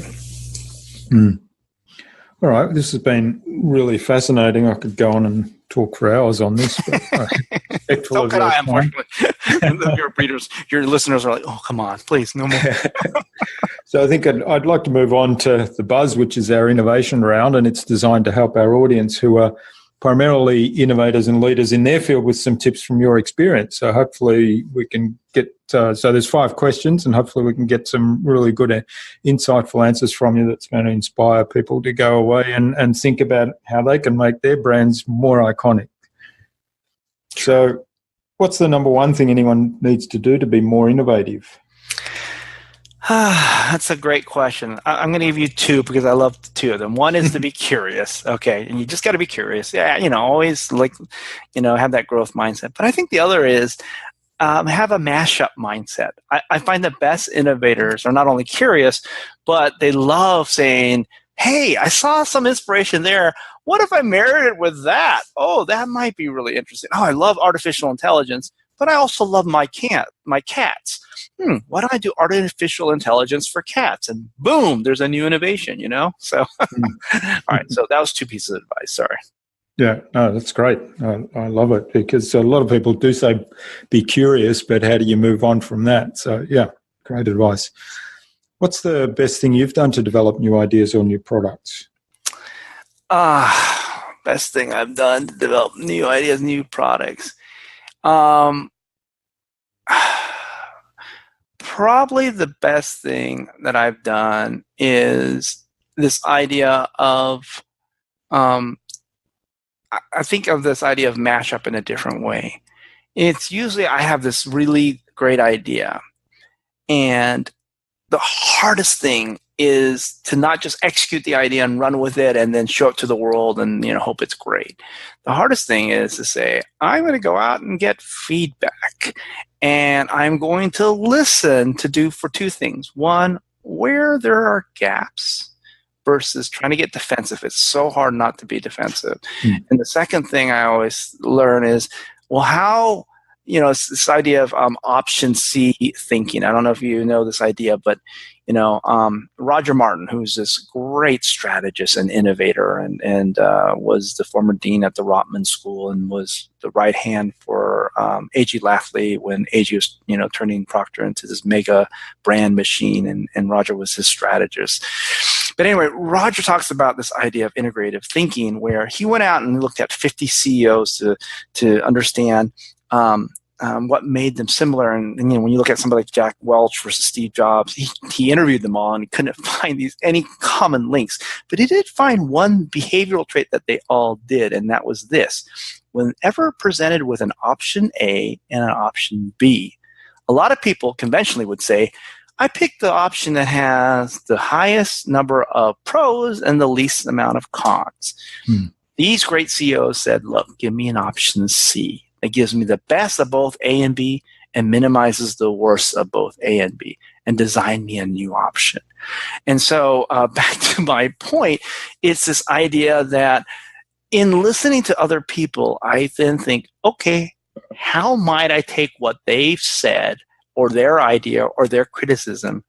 All right, this has been really fascinating. I could go on and talk for hours on this, but so could I, unfortunately. Your listeners are like, oh, come on, please, no more. So I think I'd like to move on to the Buzz, which is our innovation round, and it's designed to help our audience who are primarily innovators and leaders in their field with some tips from your experience. So hopefully we can get, so there's 5 questions, and hopefully we can get some really good, insightful answers from you that's going to inspire people to go away and think about how they can make their brands more iconic. So what's the number one thing anyone needs to do to be more innovative? That's a great question. I'm going to give you 2 because I love 2 of them. One is to be curious. Okay. And you just got to be curious. Yeah. Always have that growth mindset. But I think the other is have a mashup mindset. I find the best innovators are not only curious, but they love saying, hey, I saw some inspiration there. What if I married it with that? Oh, that might be really interesting. Oh, I love artificial intelligence, but I also love my cats. Why don't I do artificial intelligence for cats? And boom, there's a new innovation, So, all right. So that was 2 pieces of advice. Sorry. Yeah, no, that's great. I love it, because a lot of people do say be curious, but how do you move on from that? So, yeah, great advice. What's the best thing you've done to develop new ideas or new products? Best thing I've done to develop new ideas, new products. Probably the best thing that I've done is this idea of, I think of this idea of mashup in a different way. It's usually I have this really great idea, and the hardest thing is to not just execute the idea and run with it and then show it to the world and hope it's great. The hardest thing is to say, I'm going to go out and get feedback, and I'm going to listen for 2 things. One, where there are gaps versus trying to get defensive. It's so hard not to be defensive. And the second thing I always learn is, well, how it's this idea of option C thinking. I don't know if you know this idea, but Roger Martin, who's this great strategist and innovator, and was the former dean at the Rotman School and was the right hand for A.G. Lafley when A.G. was turning Procter into this mega brand machine, and Roger was his strategist. But anyway, Roger talks about this idea of integrative thinking, where he went out and looked at 50 CEOs to understand what made them similar. And when you look at somebody like Jack Welch versus Steve Jobs, he interviewed them all and he couldn't find any common links. But he did find one behavioral trait that they all did, and that was this. Whenever presented with an option A and an option B, a lot of people conventionally would say, I picked the option that has the highest number of pros and the least amount of cons. These great CEOs said, look, give me an option C. It gives me the best of both A and B and minimizes the worst of both A and B, and design me a new option. And so back to my point, it's this idea that in listening to other people, I then think, okay, how might I take what they've said or their idea or their criticism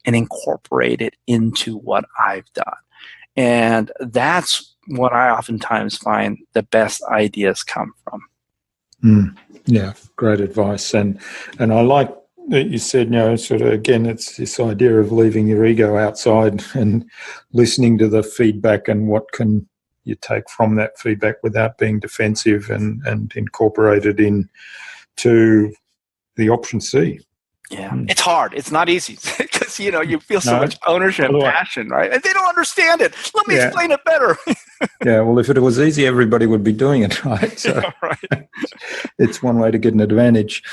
and incorporate it into what I've done? And that's what I oftentimes find the best ideas come from. Yeah, great advice. And I like that you said, sort of, again, it's this idea of leaving your ego outside and listening to the feedback and what can you take from that feedback without being defensive and incorporate it into the option C. Yeah, it's hard. It's not easy because, you feel so much ownership and passion, right? And they don't understand it. Let me explain it better. Yeah, well, if it was easy, everybody would be doing it, right? So right. It's one way to get an advantage.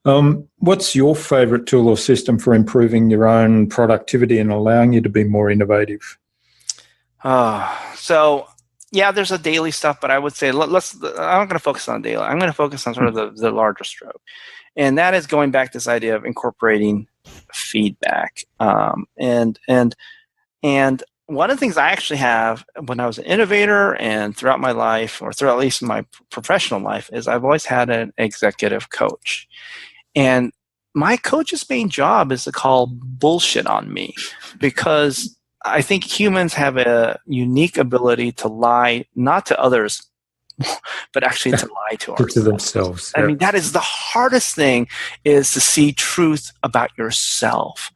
What's your favorite tool or system for improving your own productivity and allowing you to be more innovative? There's a daily stuff, but I would say I'm not going to focus on daily. I'm going to focus on sort of the larger stroke. And that is going back to this idea of incorporating feedback. And one of the things I actually have when I was an innovator and throughout my life, or throughout at least my professional life, is I've always had an executive coach. And my coach's main job is to call bullshit on me, because I think humans have a unique ability to lie, not to others, but actually to lie to ourselves. To themselves. I mean, that is the hardest thing, is to see truth about yourself.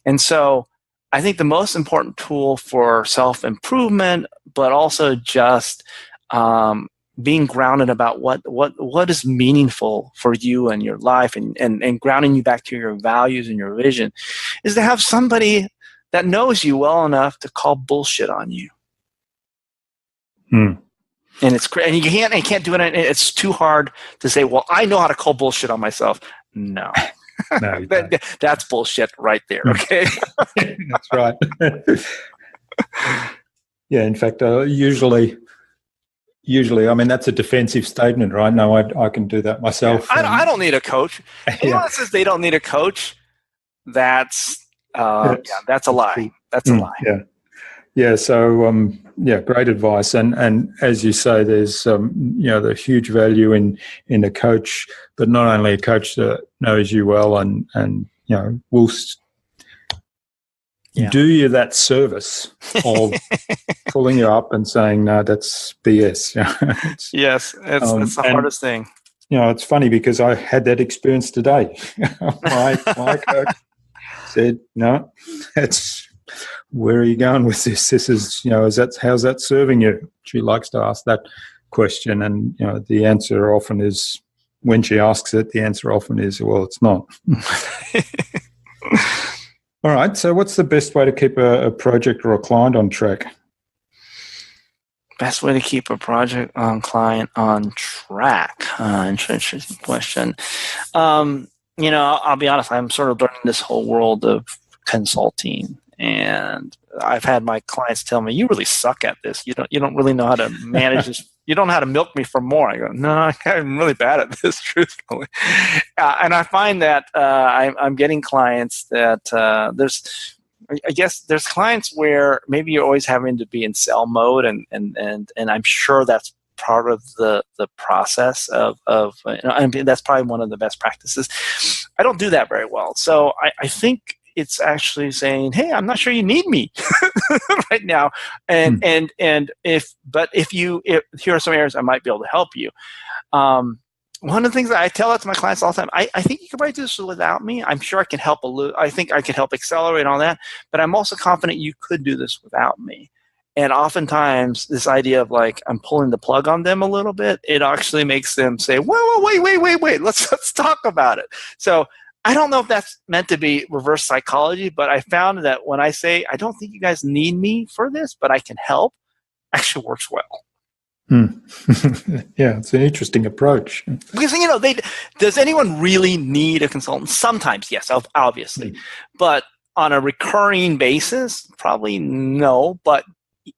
And so I think the most important tool for self-improvement, but also just being grounded about what is meaningful for you and your life, and grounding you back to your values and your vision, is to have somebody that knows you well enough to call bullshit on you. And and you can't do it. It's too hard to say, well, I know how to call bullshit on myself. No. No, that's bullshit right there. Okay. That's right. Yeah. In fact, usually, I mean, that's a defensive statement, right? No, I can do that myself. Yeah, I don't need a coach. Anyone that says they don't need a coach, that's a lie. That's a lie. Yeah. Yeah. So, great advice. And as you say, there's, the huge value in a coach, but not only a coach that knows you well and will do you that service of pulling you up and saying, no, that's BS. Yes. It's the hardest thing. It's funny because I had that experience today. My coach said, no, where are you going with this? This is, how's that serving you? She likes to ask that question. And, the answer often is, when she asks it, the answer often is, well, it's not. All right. So what's the best way to keep a project or a client on track? Best way to keep a project client on track. Interesting question. I'll be honest, I'm sort of learning this whole world of consulting. And I've had my clients tell me, "You really suck at this. You don't really know how to manage this. You don't know how to milk me for more." I go, "No, I'm really bad at this, truthfully." And I find that I'm getting clients that there's clients where maybe you're always having to be in sell mode, and I'm sure that's part of the process of I mean, that's probably one of the best practices. I don't do that very well. So I think it's actually saying, hey, I'm not sure you need me right now. And if here are some areas I might be able to help you. One of the things that I tell that to my clients all the time, I think you can probably do this without me. I'm sure I can help I think I can help accelerate on that, but I'm also confident you could do this without me. And oftentimes this idea of like, I'm pulling the plug on them a little bit, it actually makes them say, whoa, wait, let's talk about it. So I don't know if that's meant to be reverse psychology, but I found that when I say, I don't think you guys need me for this, but I can help, actually works well. Yeah, it's an interesting approach. Because, does anyone really need a consultant? Sometimes, yes, obviously. But on a recurring basis, probably no. But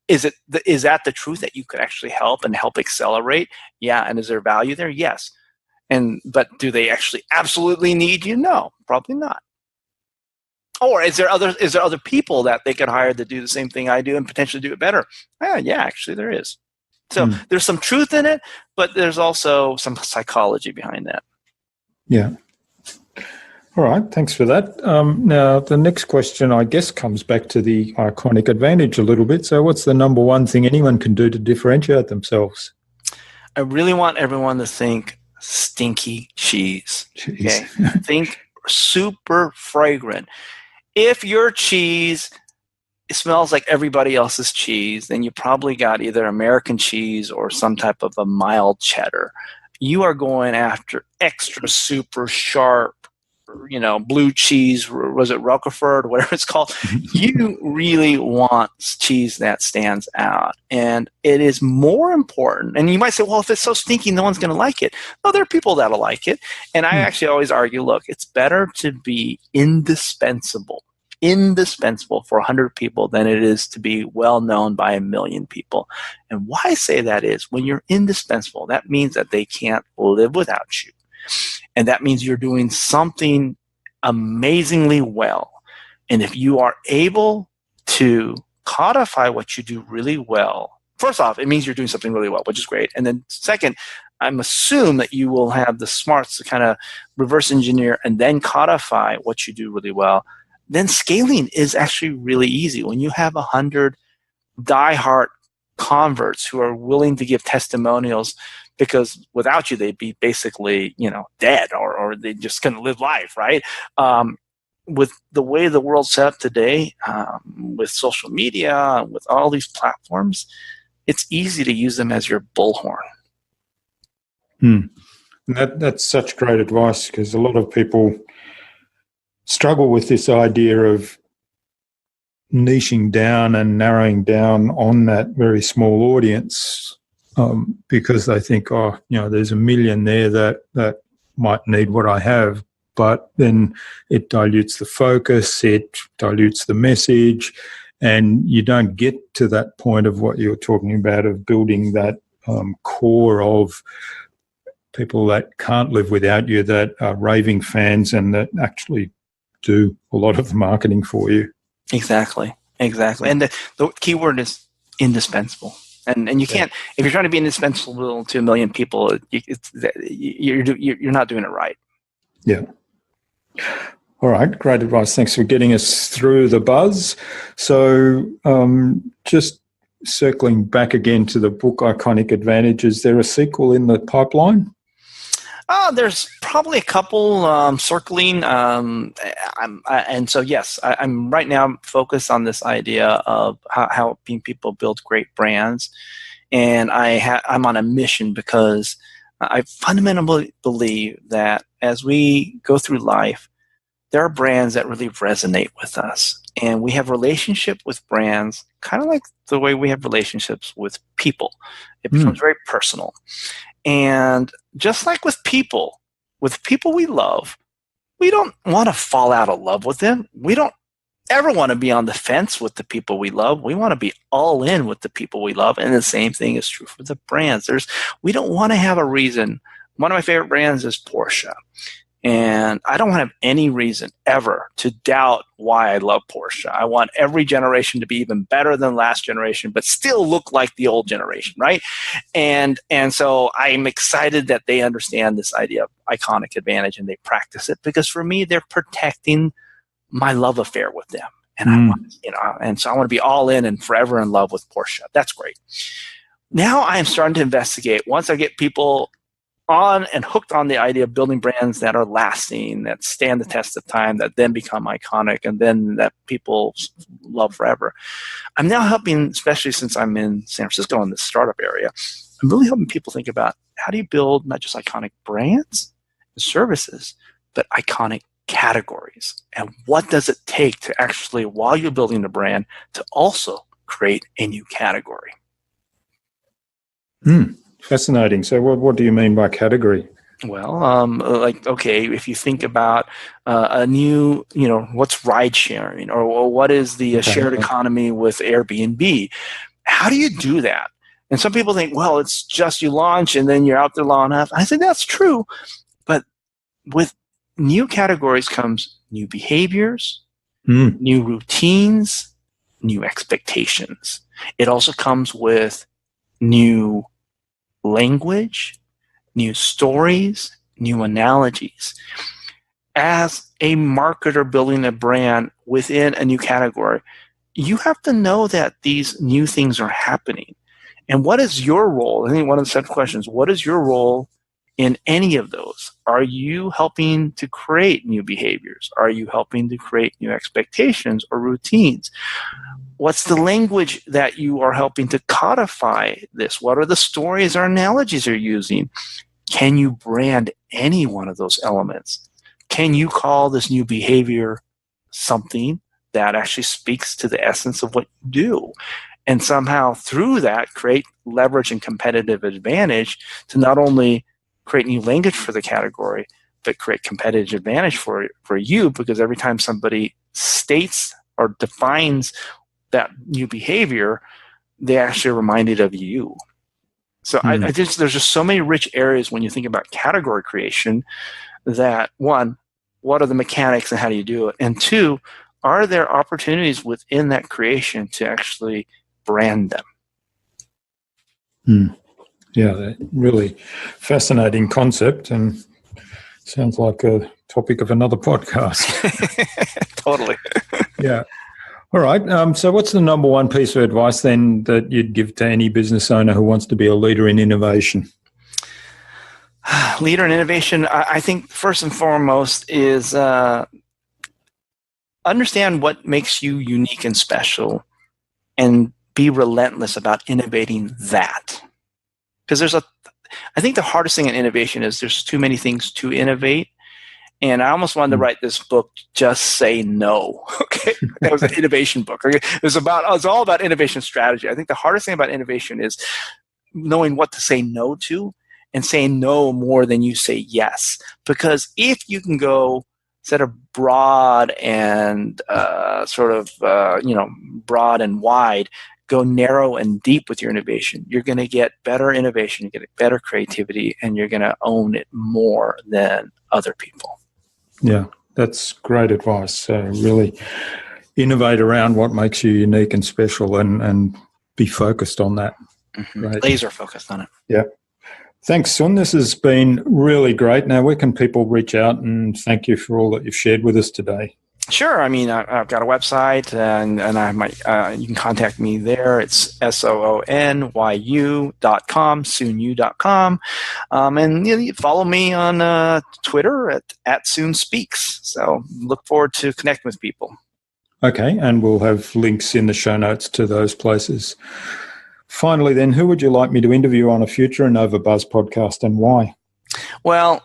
is that the truth that you could actually help and help accelerate? Yeah. And is there value there? Yes. But do they actually absolutely need you? No, probably not. Or is there other people that they could hire to do the same thing I do and potentially do it better? Yeah, actually there is. So there's some truth in it, but there's also some psychology behind that. Yeah. All right. Thanks for that. Now, the next question, I guess, comes back to the iconic advantage a little bit. So what's the number one thing anyone can do to differentiate themselves? I really want everyone to think stinky cheese. Okay? Think super fragrant. If your cheese smells like everybody else's cheese, then you probably got either American cheese or some type of a mild cheddar. You are going after extra super sharp, blue cheese, was it Roquefort or whatever it's called? You really want cheese that stands out. And it is more important. And you might say, well, if it's so stinky, no one's going to like it. No, there are people that'll like it. And I actually always argue, look, it's better to be indispensable for 100 people than it is to be well known by 1 million people. And why I say that is when you're indispensable, that means that they can't live without you. And that means you're doing something amazingly well. And if you are able to codify what you do really well, first off, it means you're doing something really well, which is great. And then second, I'm assume that you will have the smarts to kind of reverse engineer and then codify what you do really well. Then scaling is actually really easy. When you have 100 diehard converts who are willing to give testimonials, because without you, they'd be basically, dead or they just couldn't live life, right? With the way the world's set up today, with social media, with all these platforms, it's easy to use them as your bullhorn. That's such great advice, because a lot of people struggle with this idea of niching down and narrowing down on that very small audience, because they think, there's 1 million there that might need what I have, but then it dilutes the focus, it dilutes the message, and you don't get to that point of what you're talking about, of building that core of people that can't live without you, that are raving fans and that actually do a lot of the marketing for you. Exactly. And the key word is indispensable. And you can't, if you're trying to be indispensable to 1 million people, you're not doing it right. Yeah. All right. Great advice. Thanks for getting us through the buzz. So just circling back again to the book Iconic Advantage, is there a sequel in the pipeline? There's probably a couple circling, and so yes, I'm right now focused on this idea of how helping people build great brands, and I'm on a mission because I fundamentally believe that as we go through life, there are brands that really resonate with us, and we have relationship with brands, kind of like the way we have relationships with people. It becomes very personal. And just like with people we love, we don't want to fall out of love with them. We don't ever want to be on the fence with the people we love. We want to be all in with the people we love. And the same thing is true for the brands. We don't want to have a reason. One of my favorite brands is Porsche. And I don't have any reason ever to doubt why I love Porsche. I want every generation to be even better than last generation, but still look like the old generation, right? And so I'm excited that they understand this idea of iconic advantage and they practice it, because for me, they're protecting my love affair with them. And I want, and so I want to be all in and forever in love with Porsche. That's great. Now I am starting to investigate, once I get people on and hooked on the idea of building brands that are lasting, that stand the test of time, that then become iconic, and then that people love forever. I'm now helping, especially since I'm in San Francisco in the startup area, I'm really helping people think about how do you build not just iconic brands and services, but iconic categories. And what does it take to actually, while you're building the brand, to also create a new category? Fascinating. So what do you mean by category? Well, okay, if you think about a new, what's ride sharing, or what is the shared economy with Airbnb? How do you do that? And some people think, well, it's just you launch and then you're out there long enough. I say that's true, but with new categories comes new behaviors, new routines, new expectations. It also comes with new language, new stories, new analogies. As a marketer building a brand within a new category, you have to know that these new things are happening. And what is your role? I think one of the central questions, what is your role in any of those? Are you helping to create new behaviors? Are you helping to create new expectations or routines? What's the language that you are helping to codify this? What are the stories or analogies you're using? Can you brand any one of those elements? Can you call this new behavior something that actually speaks to the essence of what you do? And somehow through that create leverage and competitive advantage to not only create new language for the category, but create competitive advantage for you, because every time somebody states or defines that new behavior, they actually are reminded of you. So I just, there's just so many rich areas when you think about category creation that, one, what are the mechanics and how do you do it? And two, are there opportunities within that creation to actually brand them? Yeah, really fascinating concept, and sounds like a topic of another podcast. Totally. Yeah. All right. So what's the number one piece of advice then that you'd give to any business owner who wants to be a leader in innovation? Leader in innovation, I think first and foremost is understand what makes you unique and special and be relentless about innovating that. Because I think the hardest thing in innovation is there's too many things to innovate. And I almost wanted to write this book, Just Say No. Okay, that was an innovation book. Okay? It was all about innovation strategy. I think the hardest thing about innovation is knowing what to say no to and saying no more than you say yes. Because if you can go instead of broad and broad and wide, go narrow and deep with your innovation, you're going to get better innovation, you get better creativity, and you're going to own it more than other people. Yeah, that's great advice. Really innovate around what makes you unique and special and be focused on that. Mm-hmm. Right. Laser focused on it. Yeah. Thanks, Soon. This has been really great. Now, where can people reach out, and thank you for all that you've shared with us today? Sure. I mean, I've got a website, and I might you can contact me there. It's SoonYu.com, SoonYu.com, and you follow me on Twitter at SoonSpeaks. So look forward to connecting with people. Okay, and we'll have links in the show notes to those places. Finally, then, who would you like me to interview on a future InnovaBuzz podcast, and why? Well,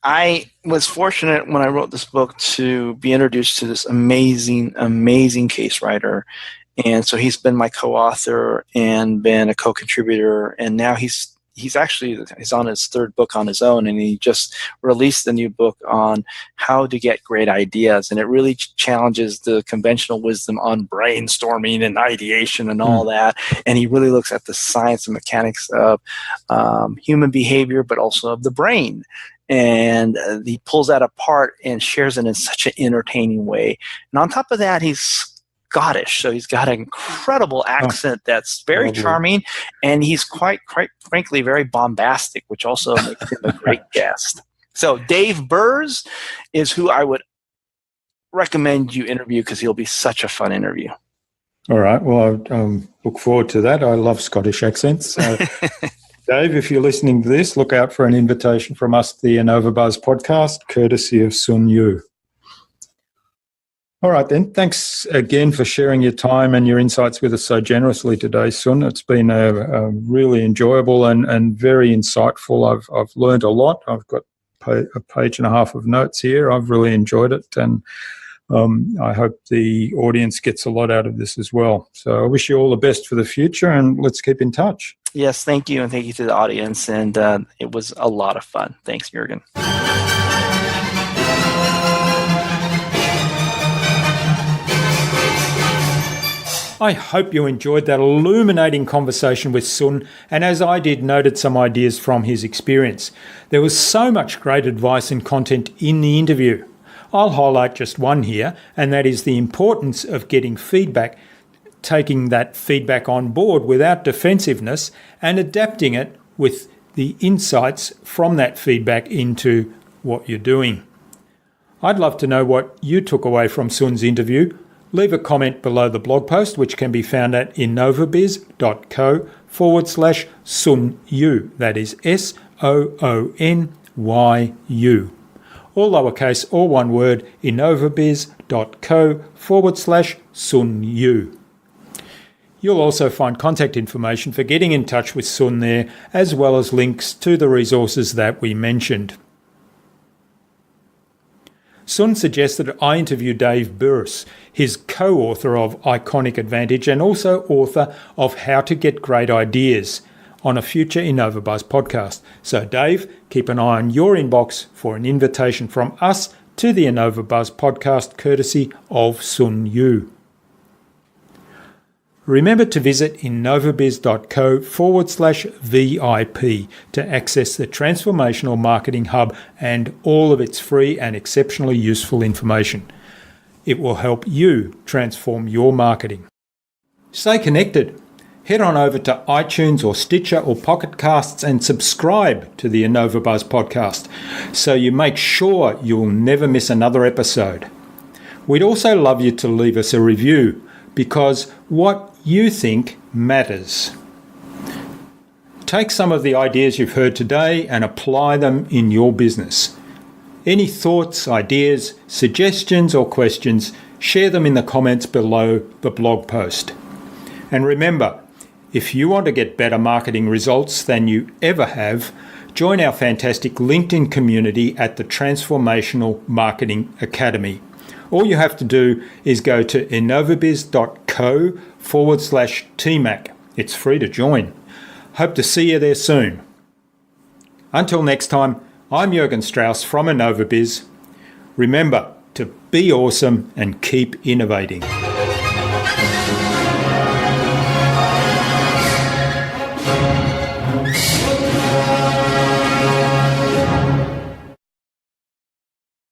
I was fortunate when I wrote this book to be introduced to this amazing, amazing case writer. And so he's been my co-author and been a co-contributor. And now he's on his third book on his own. And he just released a new book on how to get great ideas. And it really challenges the conventional wisdom on brainstorming and ideation and all that. And he really looks at the science and mechanics of human behavior, but also of the brain. and he pulls that apart and shares it in such an entertaining way. And on top of that, he's Scottish, so he's got an incredible accent that's very charming, and he's quite frankly very bombastic, which also makes him a great guest. So Dave Burrs is who I would recommend you interview because he'll be such a fun interview. All right. Well, I look forward to that. I love Scottish accents. So, Dave, if you're listening to this, look out for an invitation from us, the InnovaBuzz podcast, courtesy of SoonYu. All right, then. Thanks again for sharing your time and your insights with us so generously today, Soon. It's been a really enjoyable and very insightful. I've learned a lot. I've got a page and a half of notes here. I've really enjoyed it, and I hope the audience gets a lot out of this as well. So I wish you all the best for the future, and let's keep in touch. Yes, thank you, and thank you to the audience. And it was a lot of fun. Thanks, Jürgen. I hope you enjoyed that illuminating conversation with Sun, and as I did, noted some ideas from his experience. There was so much great advice and content in the interview. I'll highlight just one here, and that is the importance of getting feedback, taking that feedback on board without defensiveness, and adapting it with the insights from that feedback into what you're doing. I'd love to know what you took away from Sun's interview. Leave a comment below the blog post, which can be found at innovabiz.co/SoonYu. That is SOONYU. All lowercase, all one word, innovabiz.co/SoonYu. You'll also find contact information for getting in touch with Sun there, as well as links to the resources that we mentioned. Sun suggested I interview Dave Burrs, his co-author of Iconic Advantage and also author of How to Get Great Ideas, on a future InnovaBuzz podcast. So Dave, keep an eye on your inbox for an invitation from us to the InnovaBuzz podcast, courtesy of SoonYu. Remember to visit innovabiz.co/VIP to access the Transformational Marketing Hub and all of its free and exceptionally useful information. It will help you transform your marketing. Stay connected. Head on over to iTunes or Stitcher or Pocket Casts and subscribe to the InnovaBuzz podcast so you make sure you'll never miss another episode. We'd also love you to leave us a review, because what you think matters. Take some of the ideas you've heard today and apply them in your business. Any thoughts, ideas, suggestions or questions, share them in the comments below the blog post. And remember, if you want to get better marketing results than you ever have, join our fantastic LinkedIn community at the Transformational Marketing Academy. All you have to do is go to innovabiz.co/TMAC. It's free to join. Hope to see you there soon. Until next time, I'm Jürgen Strauss from InnovaBizz. Remember to be awesome and keep innovating.